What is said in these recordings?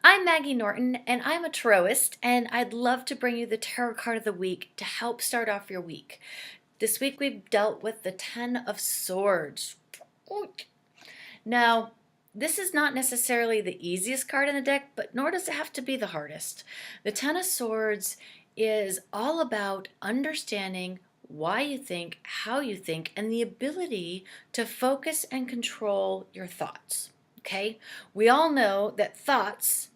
I'm Maggie Norton, and I'm a tarotist, and I'd love to bring you the tarot card of the week to help start off your week. This week we've dealt with the Ten of Swords. Now, this is not necessarily the easiest card in the deck, but nor does it have to be the hardest. The Ten of Swords is all about understanding why you think, how you think, and the ability to focus and control your thoughts. Okay? We all know that thoughts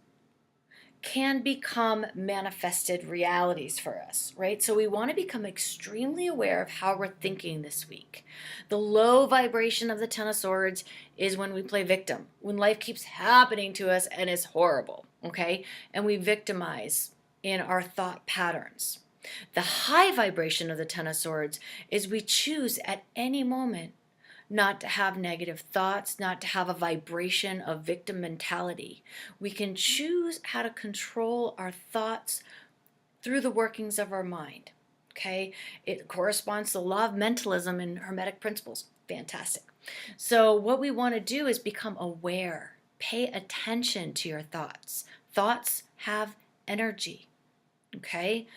can become manifested realities for us, right? So we want to become extremely aware of how we're thinking this week. The low vibration of the Ten of Swords is when we play victim, when life keeps happening to us and it's horrible, okay? And we victimize in our thought patterns. The high vibration of the Ten of Swords is we choose at any moment not to have negative thoughts, not to have a vibration of victim mentality. We can choose how to control our thoughts through the workings of our mind. Okay? It corresponds to the law of mentalism and Hermetic principles. Fantastic. So what we want to do is become aware. Pay attention to your thoughts. Thoughts have energy. Okay?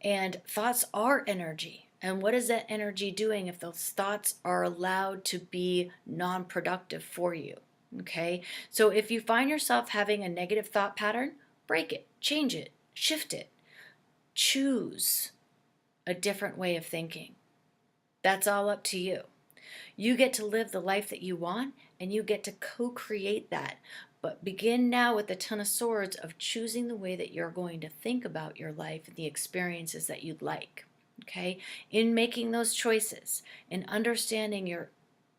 And thoughts are energy. And what is that energy doing if those thoughts are allowed to be non-productive for you? Okay? So if you find yourself having a negative thought pattern, break it, change it, shift it. Choose a different way of thinking. That's all up to you. You get to live the life that you want, and you get to co-create that. But begin now with the Ten of Swords of choosing the way that you're going to think about your life and the experiences that you'd like. Okay, in making those choices and understanding your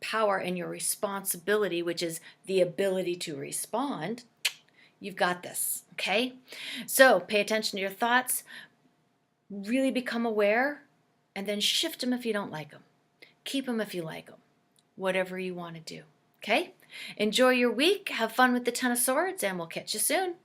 power and your responsibility, which is the ability to respond, you've got this. Okay, so pay attention to your thoughts, really become aware, and then shift them if you don't like them. Keep them if you like them. Whatever you want to do. Okay, enjoy your week, have fun with the Ten of Swords, and we'll catch you soon.